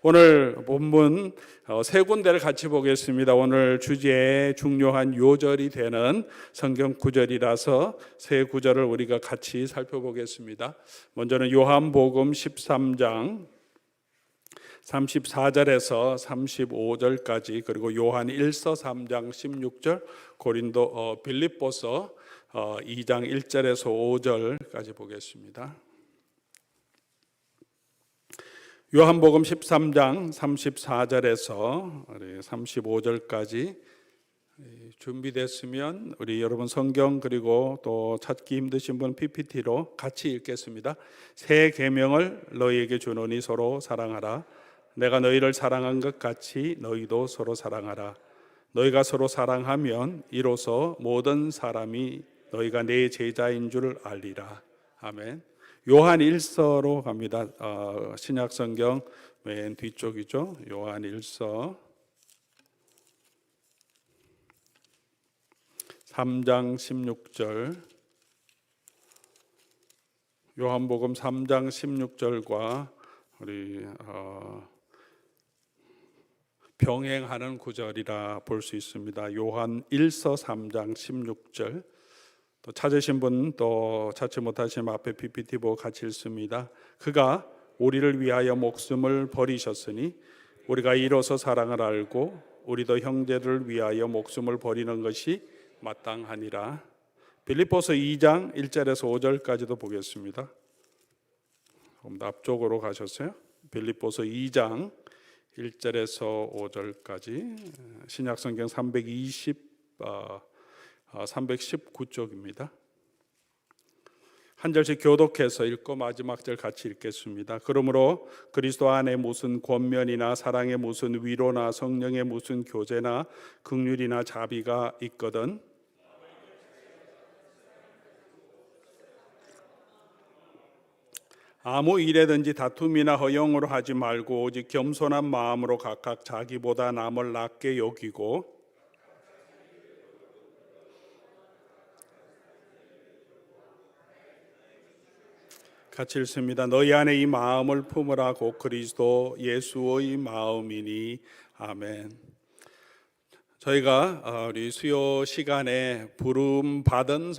오늘 본문 세 군데를 같이 보겠습니다. 오늘 주제에 중요한 요절이 되는 성경 구절이라서 세 구절을 우리가 같이 살펴보겠습니다. 먼저는 요한복음 13장 34절에서 35절까지, 그리고 요한 1서 3장 16절, 빌립보서 2장 1절에서 5절까지 보겠습니다. 요한복음 13장 34절에서 35절까지 준비됐으면 우리 여러분 성경, 그리고 또 찾기 힘드신 분 PPT로 같이 읽겠습니다. 새 계명을 너희에게 주노니 서로 사랑하라. 내가 너희를 사랑한 것 같이 너희도 서로 사랑하라. 너희가 서로 사랑하면 이로써 모든 사람이 너희가 내 제자인 줄 알리라. 아멘. 요한 1서로 갑니다. 신약 성경 맨 뒤쪽이죠. 요한 1서 3장 16절, 요한복음 3장 16절과 우리 병행하는 구절이라 볼 수 있습니다. 요한 1서 3장 16절. 또 찾으신 분, 또 찾지 못하시면 앞에 PPT 보고 같이 읽습니다. 그가 우리를 위하여 목숨을 버리셨으니 우리가 이로써 사랑을 알고 우리도 형제를 위하여 목숨을 버리는 것이 마땅하니라. 빌립보서 2장 1절에서 5절까지도 보겠습니다. 조금 더 앞쪽으로 가셨어요. 빌립보서 2장 1절에서 5절까지, 신약성경 319쪽입니다. 한 절씩 교독해서 읽고 마지막 절 같이 읽겠습니다. 그러므로 그리스도 안에 무슨 권면이나 사랑의 무슨 위로나 성령의 무슨 교제나 긍휼이나 자비가 있거든 아무 일에든지 다툼이나 허용으로 하지 말고 오직 겸손한 마음으로 각각 자기보다 남을 낮게 여기고 같이 읽습니다. 너희 안에 이 마음을 품으라. 곧 그리스도 예수의 마음이니. 아멘. 저희가 우리 수요 시간에 부름받은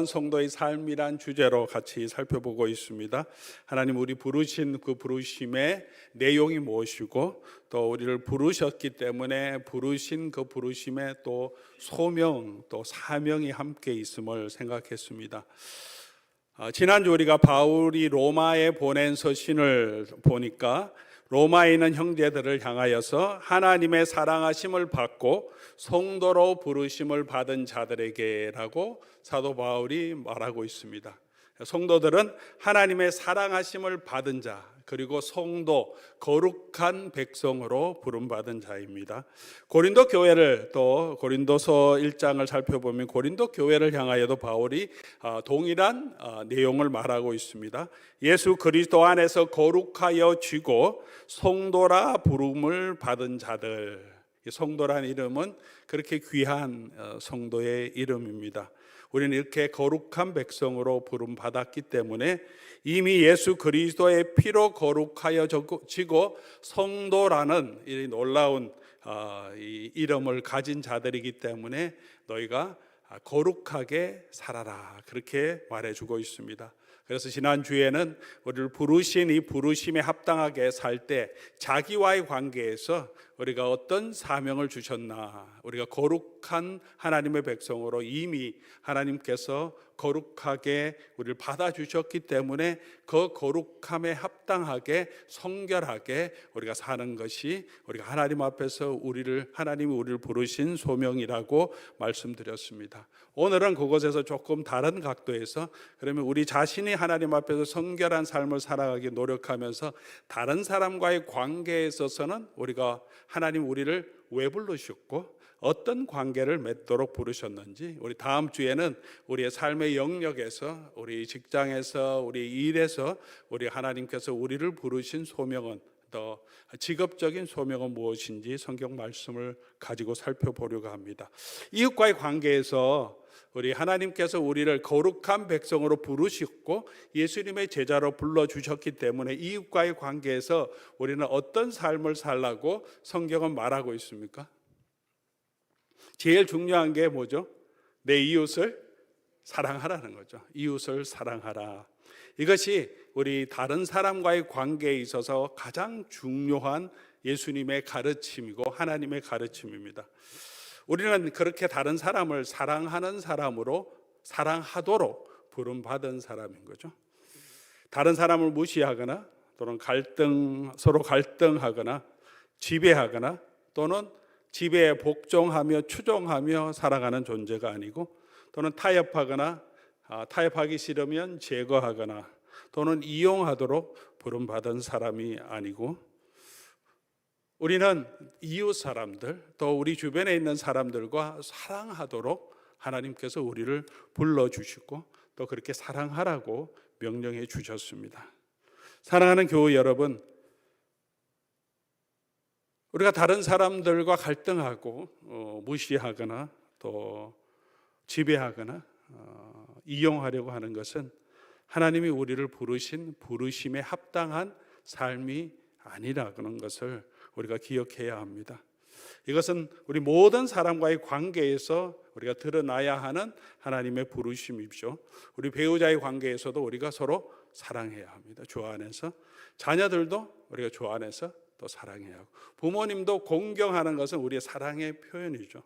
성도의 삶이란 주제로 같이 살펴보고 있습니다. 하나님 우리 부르신 그 부르심의 내용이 무엇이고, 또 우리를 부르셨기 때문에 부르신 그 부르심에 또 소명, 또 사명이 함께 있음을 생각했습니다. 지난주 우리가 바울이 로마에 보낸 서신을 보니까 로마에 있는 형제들을 향하여서 하나님의 사랑하심을 받고 성도로 부르심을 받은 자들에게라고 사도 바울이 말하고 있습니다. 성도들은 하나님의 사랑하심을 받은 자, 그리고 성도, 거룩한 백성으로 부름받은 자입니다. 고린도 교회를, 또 고린도서 1장을 살펴보면 고린도 교회를 향하여도 바울이 동일한 내용을 말하고 있습니다. 예수 그리스도 안에서 거룩하여 쥐고 성도라 부름을 받은 자들. 성도라는 이름은 그렇게 귀한 성도의 이름입니다. 우리는 이렇게 거룩한 백성으로 부름받았기 때문에 이미 예수 그리스도의 피로 거룩하여 지고 성도라는 이 놀라운 이 이름을 가진 자들이기 때문에 너희가 거룩하게 살아라, 그렇게 말해주고 있습니다. 그래서 지난주에는 우리를 부르신 이 부르심에 합당하게 살 때 자기와의 관계에서 우리가 어떤 사명을 주셨나, 우리가 거룩한 하나님의 백성으로 이미 하나님께서 거룩하게 우리를 받아주셨기 때문에 그 거룩함에 합당하게 성결하게 우리가 사는 것이 우리가 하나님 앞에서 하나님이 우리를 부르신 소명이라고 말씀드렸습니다. 오늘은 그것에서 조금 다른 각도에서, 그러면 우리 자신이 하나님 앞에서 성결한 삶을 살아가기 노력하면서 다른 사람과의 관계에 있어서는 우리가 하나님 우리를 왜 부르셨고 어떤 관계를 맺도록 부르셨는지, 우리 다음 주에는 우리의 삶의 영역에서, 우리 직장에서, 우리 일에서 우리 하나님께서 우리를 부르신 소명은 더 직업적인 소명은 무엇인지 성경 말씀을 가지고 살펴보려고 합니다. 이웃과의 관계에서 우리 하나님께서 우리를 거룩한 백성으로 부르셨고 예수님의 제자로 불러주셨기 때문에 이웃과의 관계에서 우리는 어떤 삶을 살라고 성경은 말하고 있습니까? 제일 중요한 게 뭐죠? 내 이웃을 사랑하라는 거죠. 이웃을 사랑하라. 이것이 우리 다른 사람과의 관계에 있어서 가장 중요한 예수님의 가르침이고 하나님의 가르침입니다. 우리는 그렇게 다른 사람을 사랑하는 사람으로 사랑하도록 부름받은 사람인 거죠. 다른 사람을 무시하거나 또는 서로 갈등하거나 지배하거나 또는 지배에 복종하며 추종하며 살아가는 존재가 아니고 또는 타협하기 싫으면 제거하거나 또는 이용하도록 부름받은 사람이 아니고 우리는 이웃 사람들 또 우리 주변에 있는 사람들과 사랑하도록 하나님께서 우리를 불러주시고 또 그렇게 사랑하라고 명령해 주셨습니다. 사랑하는 교우 여러분, 우리가 다른 사람들과 갈등하고 무시하거나 또 지배하거나 이용하려고 하는 것은 하나님이 우리를 부르신 부르심에 합당한 삶이 아니라는 것을 우리가 기억해야 합니다. 이것은 우리 모든 사람과의 관계에서 우리가 드러나야 하는 하나님의 부르심이죠. 우리 배우자의 관계에서도 우리가 서로 사랑해야 합니다. 주 안에서 자녀들도 우리가 주 안에서 또 사랑해야 하고 부모님도 공경하는 것은 우리의 사랑의 표현이죠.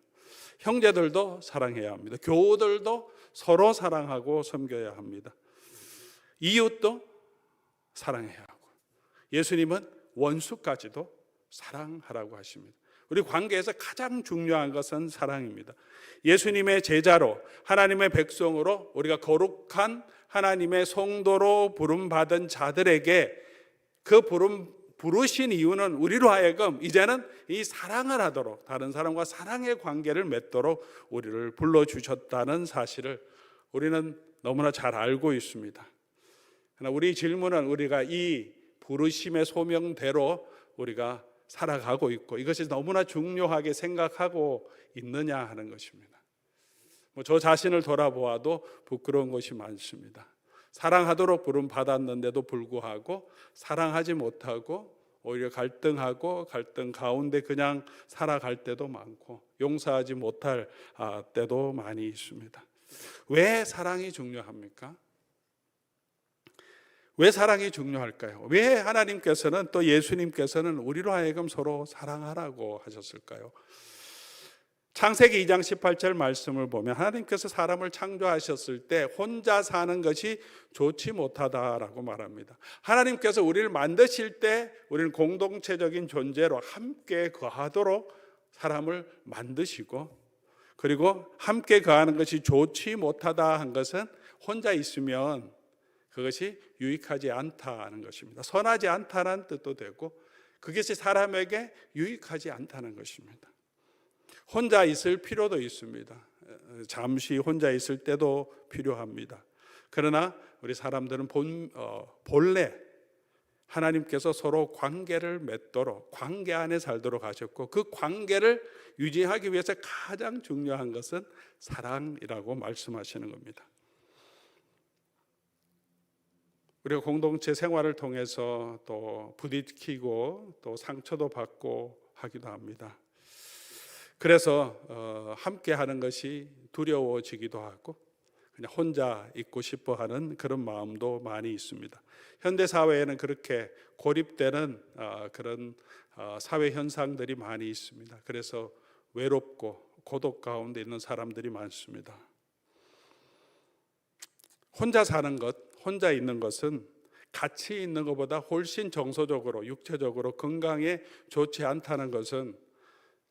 형제들도 사랑해야 합니다. 교우들도 서로 사랑하고 섬겨야 합니다. 이웃도 사랑해야 하고 예수님은 원수까지도 사랑하라고 하십니다. 우리 관계에서 가장 중요한 것은 사랑입니다. 예수님의 제자로 하나님의 백성으로 우리가 거룩한 하나님의 성도로 부름받은 자들에게 그 부르신 이유는 우리로 하여금 이제는 이 사랑을 하도록 다른 사람과 사랑의 관계를 맺도록 우리를 불러주셨다는 사실을 우리는 너무나 잘 알고 있습니다. 그러나 우리 질문은 우리가 이 부르심의 소명대로 우리가 살아가고 있고 이것이 너무나 중요하게 생각하고 있느냐 하는 것입니다. 저 자신을 돌아보아도 부끄러운 것이 많습니다. 사랑하도록 부름 받았는데도 불구하고 사랑하지 못하고 오히려 갈등하고 갈등 가운데 그냥 살아갈 때도 많고 용서하지 못할 때도 많이 있습니다. 왜 사랑이 중요합니까? 왜 사랑이 중요할까요? 왜 하나님께서는 또 예수님께서는 우리로 하여금 서로 사랑하라고 하셨을까요? 창세기 2장 18절 말씀을 보면 하나님께서 사람을 창조하셨을 때 혼자 사는 것이 좋지 못하다라고 말합니다. 하나님께서 우리를 만드실 때 우리는 공동체적인 존재로 함께 거하도록 사람을 만드시고 그리고 함께 거하는 것이 좋지 못하다 한 것은 혼자 있으면 그것이 유익하지 않다는 것입니다. 선하지 않다는 뜻도 되고 그것이 사람에게 유익하지 않다는 것입니다. 혼자 있을 필요도 있습니다. 잠시 혼자 있을 때도 필요합니다. 그러나 우리 사람들은 본래 하나님께서 서로 관계를 맺도록 관계 안에 살도록 하셨고 그 관계를 유지하기 위해서 가장 중요한 것은 사랑이라고 말씀하시는 겁니다. 우리가 공동체 생활을 통해서 또 부딪히고 또 상처도 받고 하기도 합니다. 그래서 함께 하는 것이 두려워지기도 하고 그냥 혼자 있고 싶어 하는 그런 마음도 많이 있습니다. 현대 사회에는 그렇게 고립되는 그런 사회 현상들이 많이 있습니다. 그래서 외롭고 고독 가운데 있는 사람들이 많습니다. 혼자 사는 것, 혼자 있는 것은 같이 있는 것보다 훨씬 정서적으로 육체적으로 건강에 좋지 않다는 것은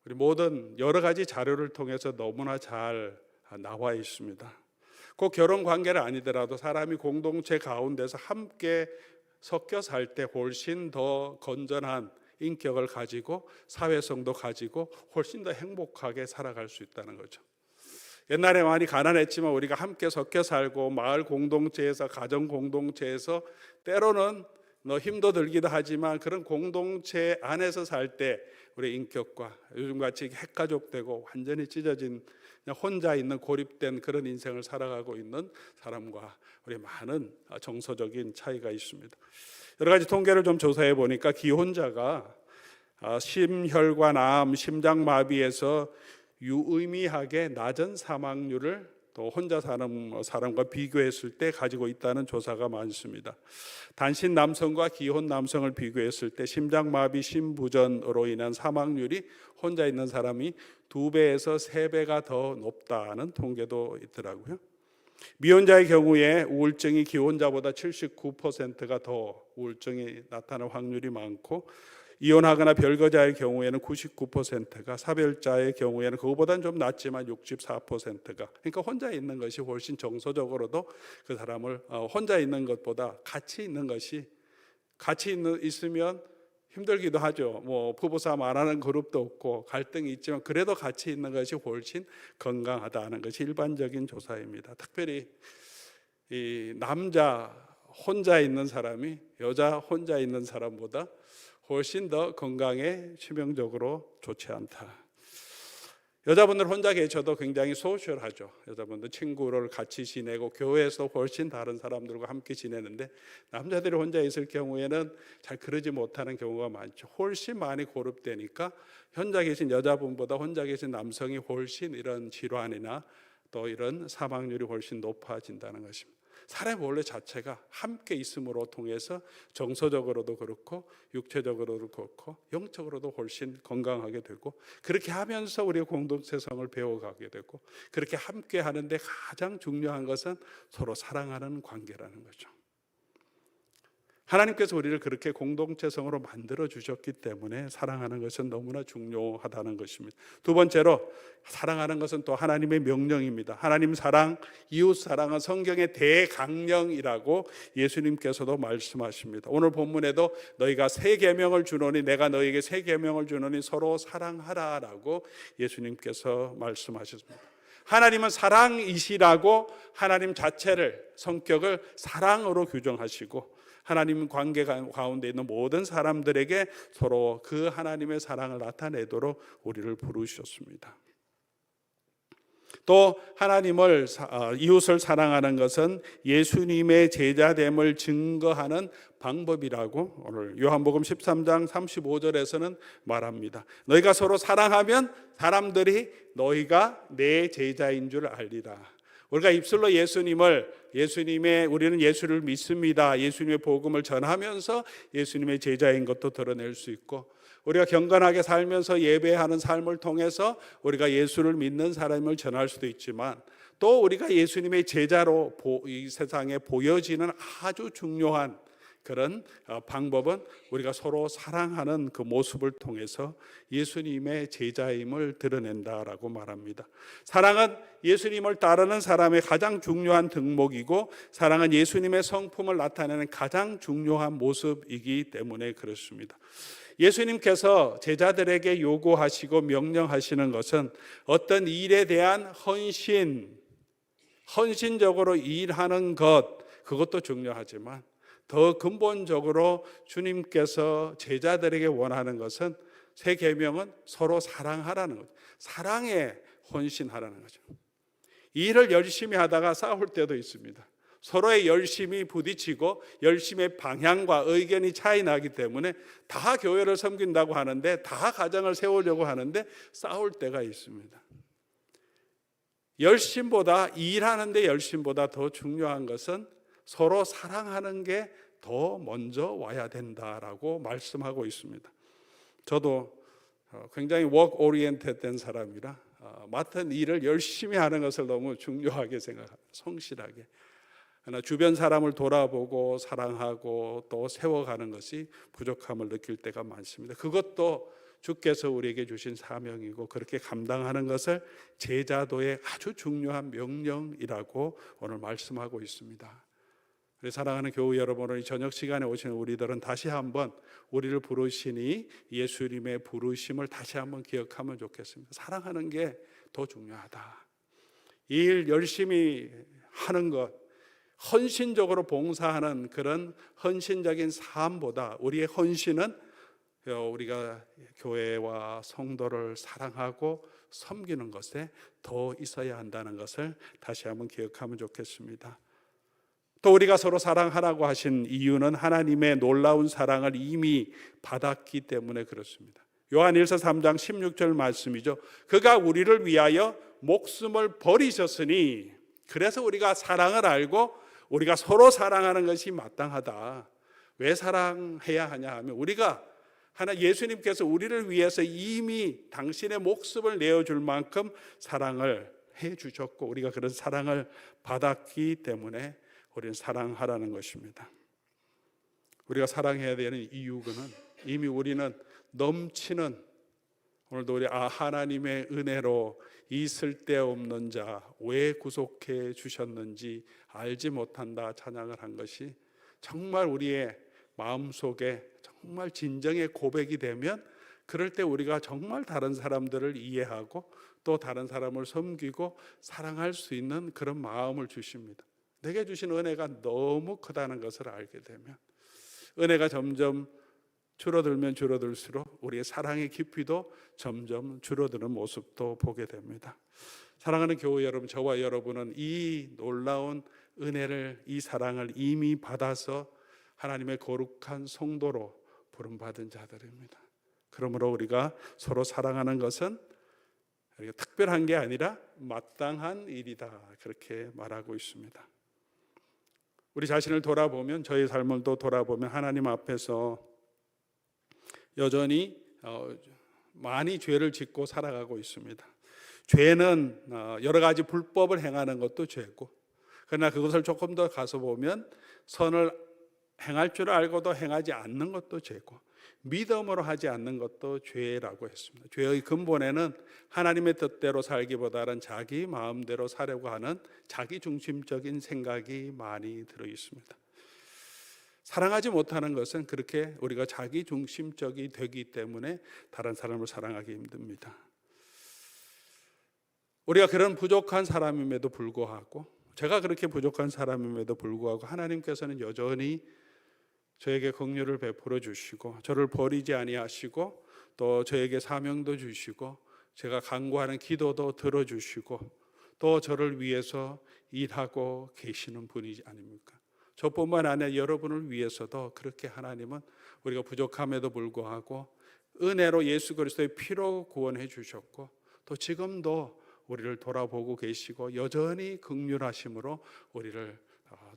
우리 모든 여러 가지 자료를 통해서 너무나 잘 나와 있습니다. 꼭 결혼 관계는 아니더라도 사람이 공동체 가운데서 함께 섞여 살 때 훨씬 더 건전한 인격을 가지고 사회성도 가지고 훨씬 더 행복하게 살아갈 수 있다는 거죠. 옛날에 많이 가난했지만 우리가 함께 섞여 살고 마을 공동체에서 가정 공동체에서 때로는 힘도 들기도 하지만 그런 공동체 안에서 살 때 우리 인격과 요즘같이 핵가족되고 완전히 찢어진 그냥 혼자 있는 고립된 그런 인생을 살아가고 있는 사람과 우리 많은 정서적인 차이가 있습니다. 여러 가지 통계를 좀 조사해 보니까 기혼자가 심혈관 암, 심장마비에서 유의미하게 낮은 사망률을 또 혼자 사는 사람과 비교했을 때 가지고 있다는 조사가 많습니다. 단신 남성과 기혼 남성을 비교했을 때 심장마비, 심부전으로 인한 사망률이 혼자 있는 사람이 2배에서 3배가 더 높다는 통계도 있더라고요. 미혼자의 경우에 우울증이 기혼자보다 79%가 더 우울증이 나타날 확률이 많고, 이혼하거나 별거자의 경우에는 99%가, 사별자의 경우에는 그거보다는 좀 낮지만 64%가, 그러니까 혼자 있는 것이 훨씬 정서적으로도 그 사람을 혼자 있는 것보다 같이 있는 것이, 있으면 힘들기도 하죠. 뭐 부부싸움 안 하는 그룹도 없고 갈등이 있지만 그래도 같이 있는 것이 훨씬 건강하다는 것이 일반적인 조사입니다. 특별히 이 남자 혼자 있는 사람이 여자 혼자 있는 사람보다 훨씬 더 건강에 치명적으로 좋지 않다. 여자분들 혼자 계셔도 굉장히 소셜하죠. 여자분들 친구를 같이 지내고 교회에서 훨씬 다른 사람들과 함께 지내는데, 남자들이 혼자 있을 경우에는 잘 그러지 못하는 경우가 많죠. 훨씬 많이 고립되니까 혼자 계신 여자분보다 혼자 계신 남성이 훨씬 이런 질환이나 또 이런 사망률이 훨씬 높아진다는 것입니다. 사람의 원래 자체가 함께 있음으로 통해서 정서적으로도 그렇고 육체적으로도 그렇고 영적으로도 훨씬 건강하게 되고, 그렇게 하면서 우리의 공동체성을 배워가게 되고, 그렇게 함께 하는데 가장 중요한 것은 서로 사랑하는 관계라는 거죠. 하나님께서 우리를 그렇게 공동체성으로 만들어 주셨기 때문에 사랑하는 것은 너무나 중요하다는 것입니다. 두 번째로, 사랑하는 것은 또 하나님의 명령입니다. 하나님 사랑, 이웃 사랑은 성경의 대강령이라고 예수님께서도 말씀하십니다. 오늘 본문에도 너희가 새 계명을 주노니, 내가 너희에게 새 계명을 주노니 서로 사랑하라라고 예수님께서 말씀하셨습니다. 하나님은 사랑이시라고 하나님 자체를, 성격을 사랑으로 규정하시고, 하나님 관계 가운데 있는 모든 사람들에게 서로 그 하나님의 사랑을 나타내도록 우리를 부르셨습니다. 또 하나님을, 이웃을 사랑하는 것은 예수님의 제자됨을 증거하는 방법이라고 오늘 요한복음 13장 35절에서는 말합니다. 너희가 서로 사랑하면 사람들이 너희가 내 제자인 줄 알리라. 우리가 입술로 우리는 예수를 믿습니다, 예수님의 복음을 전하면서 예수님의 제자인 것도 드러낼 수 있고, 우리가 경건하게 살면서 예배하는 삶을 통해서 우리가 예수를 믿는 사람을 전할 수도 있지만, 또 우리가 예수님의 제자로 이 세상에 보여지는 아주 중요한 그런 방법은 우리가 서로 사랑하는 그 모습을 통해서 예수님의 제자임을 드러낸다라고 말합니다. 사랑은 예수님을 따르는 사람의 가장 중요한 덕목이고, 사랑은 예수님의 성품을 나타내는 가장 중요한 모습이기 때문에 그렇습니다. 예수님께서 제자들에게 요구하시고 명령하시는 것은 어떤 일에 대한 헌신적으로 일하는 것, 그것도 중요하지만 더 근본적으로 주님께서 제자들에게 원하는 것은, 새 계명은 서로 사랑하라는 거죠. 사랑에 헌신하라는 거죠. 일을 열심히 하다가 싸울 때도 있습니다. 서로의 열심이 부딪히고 열심의 방향과 의견이 차이 나기 때문에 다 교회를 섬긴다고 하는데, 다 가정을 세우려고 하는데 싸울 때가 있습니다. 일하는데 열심보다 더 중요한 것은 서로 사랑하는 게 더 먼저 와야 된다라고 말씀하고 있습니다. 저도 굉장히 워크 오리엔티드 된 사람이라 맡은 일을 열심히 하는 것을 너무 중요하게 생각합니다. 성실하게. 그러나 주변 사람을 돌아보고 사랑하고 또 세워가는 것이 부족함을 느낄 때가 많습니다. 그것도 주께서 우리에게 주신 사명이고, 그렇게 감당하는 것을 제자도의 아주 중요한 명령이라고 오늘 말씀하고 있습니다. 우리 사랑하는 교우 여러분, 오늘 저녁 시간에 오시는 우리들은 다시 한번 우리를 부르시니 예수님의 부르심을 다시 한번 기억하면 좋겠습니다. 사랑하는 게 더 중요하다. 일 열심히 하는 것, 헌신적으로 봉사하는 그런 헌신적인 삶보다 우리의 헌신은 우리가 교회와 성도를 사랑하고 섬기는 것에 더 있어야 한다는 것을 다시 한번 기억하면 좋겠습니다. 또 우리가 서로 사랑하라고 하신 이유는 하나님의 놀라운 사랑을 이미 받았기 때문에 그렇습니다. 요한일서 3장 16절 말씀이죠. 그가 우리를 위하여 목숨을 버리셨으니, 그래서 우리가 사랑을 알고 우리가 서로 사랑하는 것이 마땅하다. 왜 사랑해야 하냐 하면 우리가 예수님께서 우리를 위해서 이미 당신의 목숨을 내어줄 만큼 사랑을 해주셨고 우리가 그런 사랑을 받았기 때문에 우리는 사랑하라는 것입니다. 우리가 사랑해야 되는 이유는 이미 우리는 넘치는, 오늘도 우리 하나님의 은혜로 이 쓸데없는 자 왜 구속해 주셨는지 알지 못한다 찬양을 한 것이 정말 우리의 마음속에 정말 진정의 고백이 되면, 그럴 때 우리가 정말 다른 사람들을 이해하고 또 다른 사람을 섬기고 사랑할 수 있는 그런 마음을 주십니다. 내게 주신 은혜가 너무 크다는 것을 알게 되면 은혜가 점점 줄어들면 줄어들수록 우리의 사랑의 깊이도 점점 줄어드는 모습도 보게 됩니다. 사랑하는 교회 여러분, 저와 여러분은 이 놀라운 은혜를, 이 사랑을 이미 받아서 하나님의 거룩한 성도로 부름받은 자들입니다. 그러므로 우리가 서로 사랑하는 것은 특별한 게 아니라 마땅한 일이다, 그렇게 말하고 있습니다. 우리 자신을 돌아보면, 저희 삶을 또 돌아보면 하나님 앞에서 여전히 많이 죄를 짓고 살아가고 있습니다. 죄는 여러 가지 불법을 행하는 것도 죄고, 그러나 그것을 조금 더 가서 보면 선을 행할 줄 알고도 행하지 않는 것도 죄고, 믿음으로 하지 않는 것도 죄라고 했습니다. 죄의 근본에는 하나님의 뜻대로 살기보다는 자기 마음대로 살려고 하는 자기 중심적인 생각이 많이 들어 있습니다. 사랑하지 못하는 것은 그렇게 우리가 자기 중심적이 되기 때문에 다른 사람을 사랑하기 힘듭니다. 우리가 그런 부족한 사람임에도 불구하고, 제가 그렇게 부족한 사람임에도 불구하고 하나님께서는 여전히 저에게 긍휼을 베풀어 주시고 저를 버리지 아니하시고 또 저에게 사명도 주시고 제가 간구하는 기도도 들어주시고 또 저를 위해서 일하고 계시는 분이 아닙니까? 저뿐만 아니라 여러분을 위해서도 그렇게 하나님은 우리가 부족함에도 불구하고 은혜로 예수 그리스도의 피로 구원해 주셨고 또 지금도 우리를 돌아보고 계시고 여전히 긍휼하심으로 우리를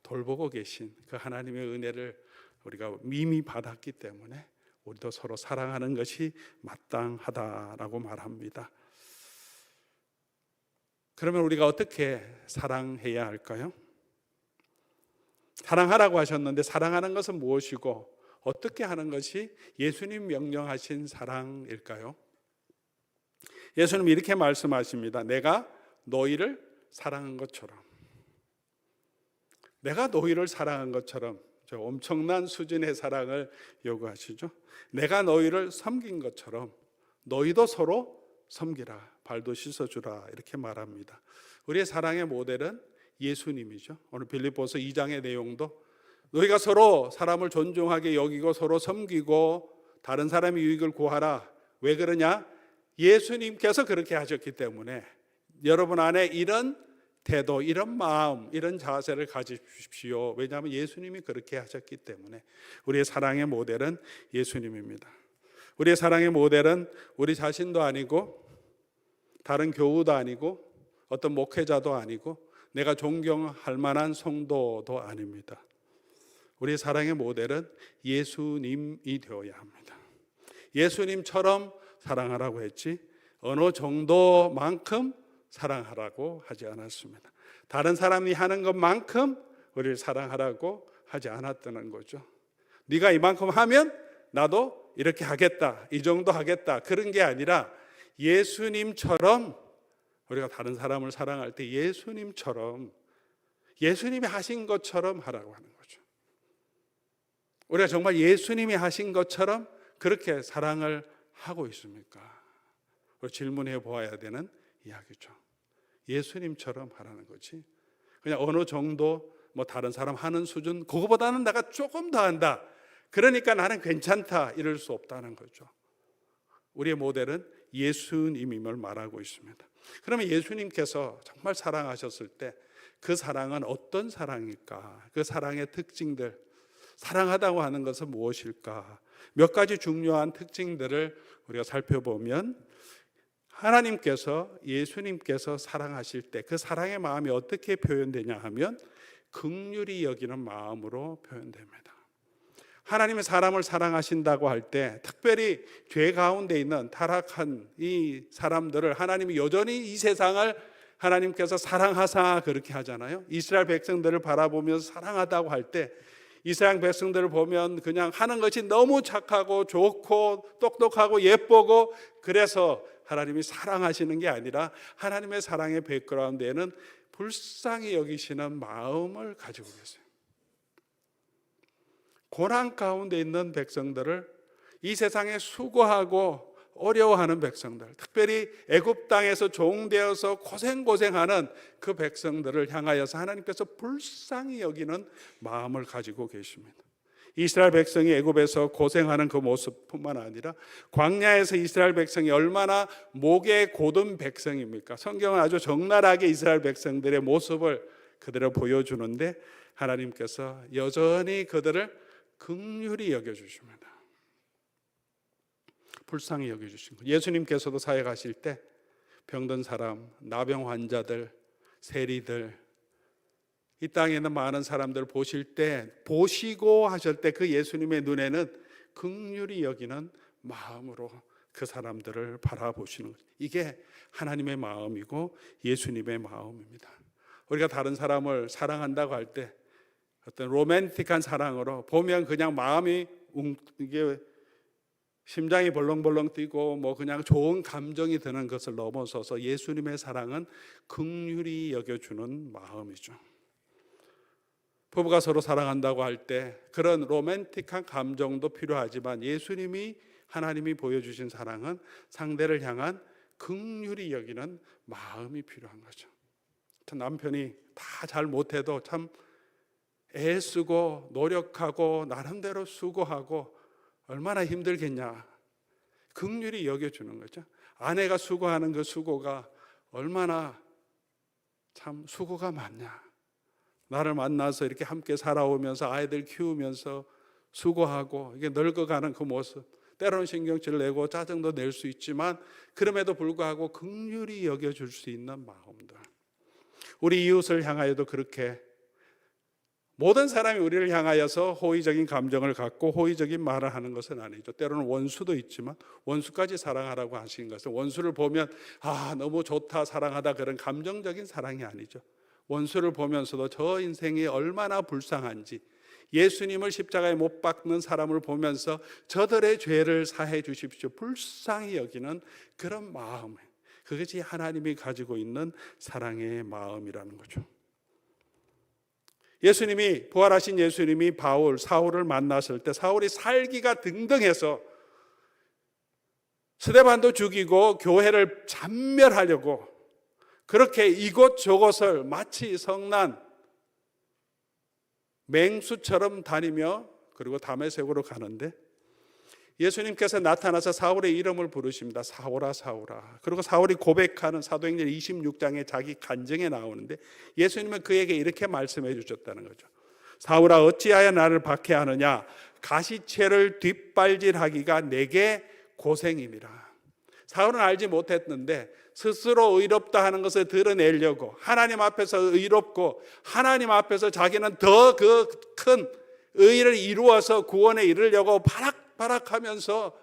돌보고 계신 그 하나님의 은혜를 우리가 이미 받았기 때문에 우리도 서로 사랑하는 것이 마땅하다라고 말합니다. 그러면 우리가 어떻게 사랑해야 할까요? 사랑하라고 하셨는데 사랑하는 것은 무엇이고 어떻게 하는 것이 예수님 명령하신 사랑일까요? 예수님 이렇게 말씀하십니다. 내가 너희를 사랑한 것처럼. 내가 너희를 사랑한 것처럼. 엄청난 수준의 사랑을 요구하시죠. 내가 너희를 섬긴 것처럼 너희도 서로 섬기라, 발도 씻어주라, 이렇게 말합니다. 우리의 사랑의 모델은 예수님이죠. 오늘 빌립보서 2장의 내용도 너희가 서로 사람을 존중하게 여기고 서로 섬기고 다른 사람의 유익을 구하라. 왜 그러냐? 예수님께서 그렇게 하셨기 때문에 여러분 안에 이런 태도, 이런 마음, 이런 자세를 가지십시오. 왜냐하면 예수님이 그렇게 하셨기 때문에. 우리의 사랑의 모델은 예수님입니다. 우리의 사랑의 모델은 우리 자신도 아니고 다른 교우도 아니고 어떤 목회자도 아니고 내가 존경할 만한 성도도 아닙니다. 우리의 사랑의 모델은 예수님이 되어야 합니다. 예수님처럼 사랑하라고 했지 어느 정도만큼 사랑하라고 하지 않았습니다. 다른 사람이 하는 것만큼 우리를 사랑하라고 하지 않았다는 거죠. 네가 이만큼 하면 나도 이렇게 하겠다, 이 정도 하겠다, 그런 게 아니라 예수님처럼 우리가 다른 사람을 사랑할 때 예수님처럼, 예수님이 하신 것처럼 하라고 하는 거죠. 우리가 정말 예수님이 하신 것처럼 그렇게 사랑을 하고 있습니까? 질문해 보아야 되는 이야기죠. 예수님처럼 하라는 거지 그냥 어느 정도 뭐 다른 사람 하는 수준, 그거보다는 내가 조금 더 한다, 그러니까 나는 괜찮다, 이럴 수 없다는 거죠. 우리의 모델은 예수님임을 말하고 있습니다. 그러면 예수님께서 정말 사랑하셨을 때 그 사랑은 어떤 사랑일까? 그 사랑의 특징들, 사랑하다고 하는 것은 무엇일까? 몇 가지 중요한 특징들을 우리가 살펴보면, 하나님께서, 예수님께서 사랑하실 때 그 사랑의 마음이 어떻게 표현되냐 하면 긍휼히 여기는 마음으로 표현됩니다. 하나님의 사람을 사랑하신다고 할 때 특별히 죄 가운데 있는 타락한 이 사람들을 하나님이 여전히 이 세상을 하나님께서 사랑하사 그렇게 하잖아요. 이스라엘 백성들을 바라보면서 사랑하다고 할 때 이스라엘 백성들을 보면 그냥 하는 것이 너무 착하고 좋고 똑똑하고 예쁘고, 그래서 하나님이 사랑하시는 게 아니라 하나님의 사랑의 백그라운드에는 불쌍히 여기시는 마음을 가지고 계세요. 고난 가운데 있는 백성들을, 이 세상에 수고하고 어려워하는 백성들, 특별히 애굽 땅에서 종되어서 고생하는 그 백성들을 향하여서 하나님께서 불쌍히 여기는 마음을 가지고 계십니다. 이스라엘 백성이 애굽에서 고생하는 그 모습뿐만 아니라 광야에서 이스라엘 백성이 얼마나 목에 고든 백성입니까? 성경은 아주 적나라하게 이스라엘 백성들의 모습을 그대로 보여주는데 하나님께서 여전히 그들을 긍휼히 여겨주십니다. 불쌍히 여겨주신 것. 예수님께서도 사역하실 때 병든 사람, 나병 환자들, 세리들, 이 땅에 있는 많은 사람들을 보실 때, 보시고 하실 때 그 예수님의 눈에는 긍휼히 여기는 마음으로 그 사람들을 바라보시는 것. 이게 하나님의 마음이고 예수님의 마음입니다. 우리가 다른 사람을 사랑한다고 할 때 어떤 로맨틱한 사랑으로 보면 그냥 마음이 이게 심장이 벌렁벌렁 뛰고 뭐 그냥 좋은 감정이 드는 것을 넘어서서 예수님의 사랑은 긍휼히 여겨주는 마음이죠. 부부가 서로 사랑한다고 할 때 그런 로맨틱한 감정도 필요하지만 예수님이, 하나님이 보여주신 사랑은 상대를 향한 긍휼히 여기는 마음이 필요한 거죠. 남편이 다 잘 못해도 참 애쓰고 노력하고 나름대로 수고하고 얼마나 힘들겠냐, 긍휼히 여겨주는 거죠. 아내가 수고하는 그 수고가 얼마나 참 수고가 많냐, 나를 만나서 이렇게 함께 살아오면서 아이들 키우면서 수고하고 이게 늙어가는 그 모습, 때로는 신경질 내고 짜증도 낼 수 있지만 그럼에도 불구하고 긍휼히 여겨줄 수 있는 마음들. 우리 이웃을 향하여도 그렇게, 모든 사람이 우리를 향하여서 호의적인 감정을 갖고 호의적인 말을 하는 것은 아니죠. 때로는 원수도 있지만 원수까지 사랑하라고 하신 것은 원수를 보면 너무 좋다, 사랑하다, 그런 감정적인 사랑이 아니죠. 원수를 보면서도 저 인생이 얼마나 불쌍한지, 예수님을 십자가에 못 박는 사람을 보면서 저들의 죄를 사해 주십시오, 불쌍히 여기는 그런 마음, 그것이 하나님이 가지고 있는 사랑의 마음이라는 거죠. 예수님이, 부활하신 예수님이 사울을 만났을 때 사울이 살기가 등등해서 스데반도 죽이고 교회를 잔멸하려고 그렇게 이곳저곳을 마치 성난 맹수처럼 다니며, 그리고 다메섹으로 가는데 예수님께서 나타나서 사울의 이름을 부르십니다. 사울아 사울아. 그리고 사울이 고백하는 사도행전 26장에 자기 간증에 나오는데 예수님은 그에게 이렇게 말씀해 주셨다는 거죠. 사울아 어찌하여 나를 박해하느냐, 가시채를 뒷발질하기가 내게 고생이니라. 사울은 알지 못했는데 스스로 의롭다 하는 것을 드러내려고 하나님 앞에서 의롭고 하나님 앞에서 자기는 더 그 큰 의를 이루어서 구원에 이르려고 바락하면서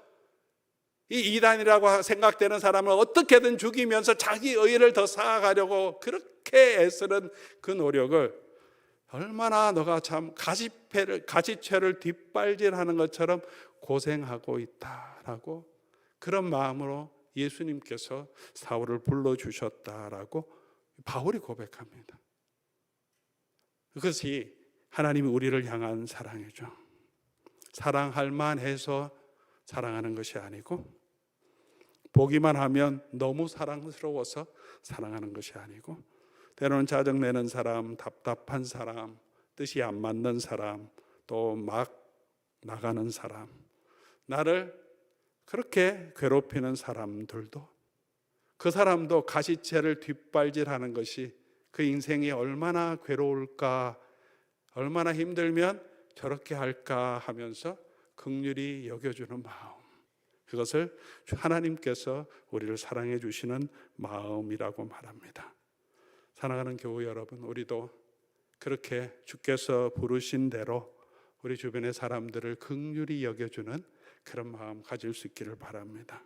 이 이단이라고 생각되는 사람을 어떻게든 죽이면서 자기 의를 더 쌓아가려고 그렇게 애쓰는 그 노력을, 얼마나 너가 참 가시채를 뒷발질하는 것처럼 고생하고 있다라고, 그런 마음으로 예수님께서 사울을 불러주셨다라고 바울이 고백합니다. 그것이 하나님이 우리를 향한 사랑이죠. 사랑할 만해서 사랑하는 것이 아니고, 보기만 하면 너무 사랑스러워서 사랑하는 것이 아니고, 때로는 짜증내는 사람, 답답한 사람, 뜻이 안 맞는 사람, 또 막 나가는 사람, 나를 그렇게 괴롭히는 사람들도, 그 사람도 가시채를 뒷발질하는 것이 그 인생이 얼마나 괴로울까, 얼마나 힘들면 저렇게 할까 하면서 긍휼히 여겨주는 마음, 그것을 하나님께서 우리를 사랑해 주시는 마음이라고 말합니다. 사랑하는 교우 여러분, 우리도 그렇게 주께서 부르신 대로 우리 주변의 사람들을 긍휼히 여겨주는 그런 마음 가질 수 있기를 바랍니다.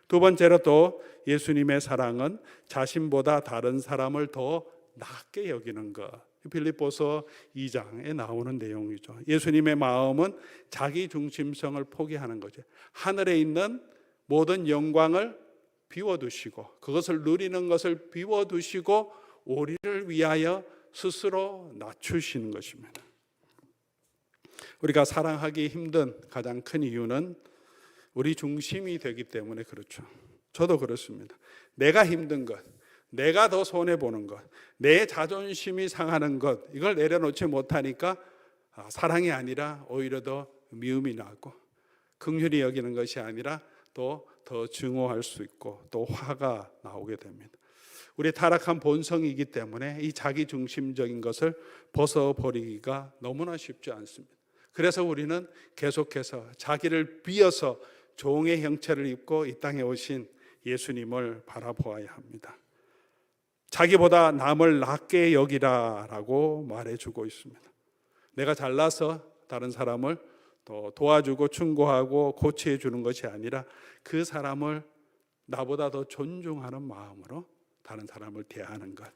두 번째로 또 예수님의 사랑은 자신보다 다른 사람을 더 낮게 여기는 것. 빌립보서 2장에 나오는 내용이죠. 예수님의 마음은 자기 중심성을 포기하는 거죠. 하늘에 있는 모든 영광을 비워두시고, 그것을 누리는 것을 비워두시고 우리를 위하여 스스로 낮추시는 것입니다. 우리가 사랑하기 힘든 가장 큰 이유는 우리 중심이 되기 때문에 그렇죠. 저도 그렇습니다. 내가 힘든 것, 내가 더 손해보는 것, 내 자존심이 상하는 것, 이걸 내려놓지 못하니까 사랑이 아니라 오히려 더 미움이 나고, 긍휼히 여기는 것이 아니라 또 더 증오할 수 있고 또 화가 나오게 됩니다. 우리 타락한 본성이기 때문에 이 자기중심적인 것을 벗어버리기가 너무나 쉽지 않습니다. 그래서 우리는 계속해서 자기를 비어서 종의 형체를 입고 이 땅에 오신 예수님을 바라보아야 합니다. 자기보다 남을 낮게 여기라라고 말해주고 있습니다. 내가 잘나서 다른 사람을 또 도와주고 충고하고 고치해 주는 것이 아니라 그 사람을 나보다 더 존중하는 마음으로 다른 사람을 대하는 것,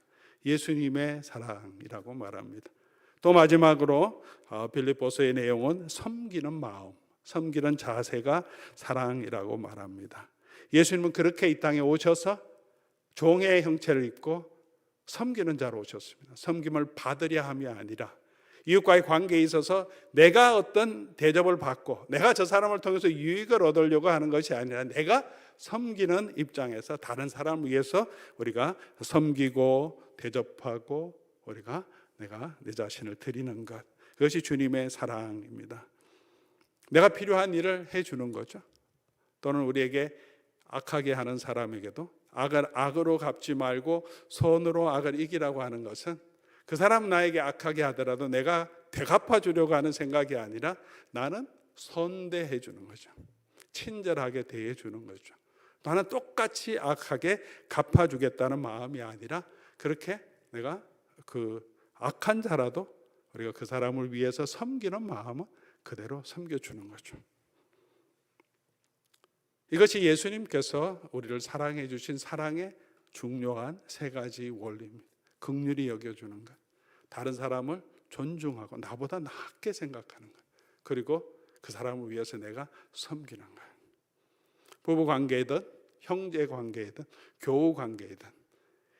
예수님의 사랑이라고 말합니다. 또 마지막으로 빌립보서의 내용은 섬기는 마음, 섬기는 자세가 사랑이라고 말합니다. 예수님은 그렇게 이 땅에 오셔서 종의 형체를 입고 섬기는 자로 오셨습니다. 섬김을 받으려 함이 아니라 이웃과의 관계에 있어서 내가 어떤 대접을 받고 내가 저 사람을 통해서 유익을 얻으려고 하는 것이 아니라 내가 섬기는 입장에서 다른 사람을 위해서 우리가 섬기고 대접하고 내가 내 자신을 드리는 것, 그것이 주님의 사랑입니다. 내가 필요한 일을 해주는 거죠. 또는 우리에게 악하게 하는 사람에게도 악을 악으로 갚지 말고 선으로 악을 이기라고 하는 것은 그 사람 나에게 악하게 하더라도 내가 되갚아 주려고 하는 생각이 아니라 나는 선대해 주는 거죠. 친절하게 대해 주는 거죠. 나는 똑같이 악하게 갚아주겠다는 마음이 아니라 그렇게 내가 그 악한 자라도 우리가 그 사람을 위해서 섬기는 마음은 그대로 섬겨주는 거죠. 이것이 예수님께서 우리를 사랑해 주신 사랑의 중요한 세 가지 원리입니다. 긍휼히 여겨주는 것, 다른 사람을 존중하고 나보다 낮게 생각하는 것, 그리고 그 사람을 위해서 내가 섬기는 것. 부부 관계이든 형제 관계이든 교우 관계이든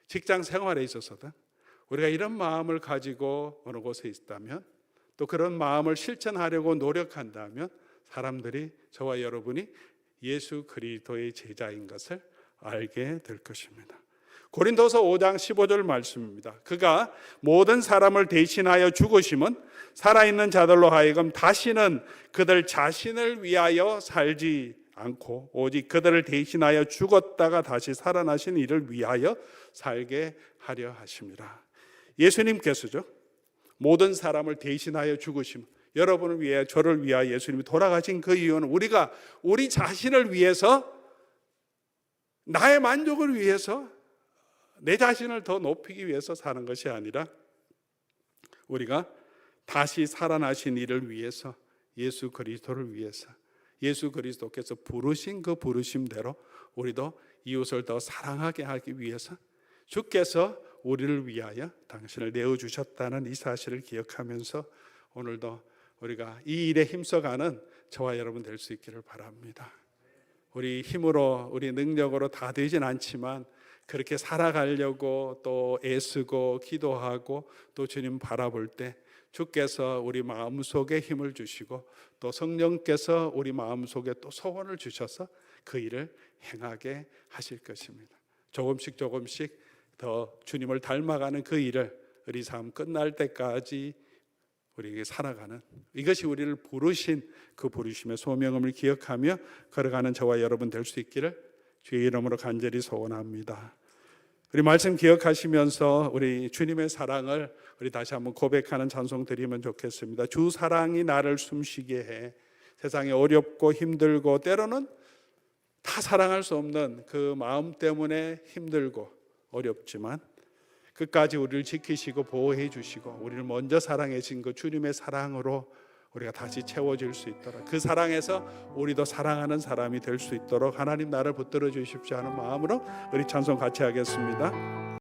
직장 생활에 있어서든 우리가 이런 마음을 가지고 어느 곳에 있다면, 또 그런 마음을 실천하려고 노력한다면 사람들이, 저와 여러분이 예수 그리스도의 제자인 것을 알게 될 것입니다. 고린도서 5장 15절 말씀입니다. 그가 모든 사람을 대신하여 죽으심은 살아있는 자들로 하여금 다시는 그들 자신을 위하여 살지 않고 오직 그들을 대신하여 죽었다가 다시 살아나신 이를 위하여 살게 하려 하심이라. 예수님께서죠, 모든 사람을 대신하여 죽으심, 여러분을 위해 저를 위하여 예수님이 돌아가신 그 이유는 우리가 우리 자신을 위해서, 나의 만족을 위해서, 내 자신을 더 높이기 위해서 사는 것이 아니라 우리가 다시 살아나신 이를 위해서, 예수 그리스도를 위해서, 예수 그리스도께서 부르신 그 부르심대로 우리도 이웃을 더 사랑하게 하기 위해서 주께서 우리를 위하여 당신을 내어주셨다는 이 사실을 기억하면서 오늘도 우리가 이 일에 힘써가는 저와 여러분 될 수 있기를 바랍니다. 우리 힘으로, 우리 능력으로 다 되진 않지만 그렇게 살아가려고 또 애쓰고 기도하고 또 주님 바라볼 때 주께서 우리 마음속에 힘을 주시고 또 성령께서 우리 마음속에 또 소원을 주셔서 그 일을 행하게 하실 것입니다. 조금씩 조금씩 더 주님을 닮아가는 그 일을 우리 삶 끝날 때까지 우리에게 살아가는, 이것이 우리를 부르신 그 부르심의 소명을 기억하며 걸어가는 저와 여러분 될 수 있기를 주의 이름으로 간절히 소원합니다. 우리 말씀 기억하시면서 우리 주님의 사랑을 우리 다시 한번 고백하는 찬송 드리면 좋겠습니다. 주 사랑이 나를 숨쉬게 해. 세상에 어렵고 힘들고 때로는 다 사랑할 수 없는 그 마음 때문에 힘들고 어렵지만 끝까지 우리를 지키시고 보호해 주시고 우리를 먼저 사랑해 주신 그 주님의 사랑으로 우리가 다시 채워질 수 있도록, 그 사랑에서 우리도 사랑하는 사람이 될 수 있도록 하나님 나를 붙들어 주십시오 하는 마음으로 우리 찬송 같이 하겠습니다.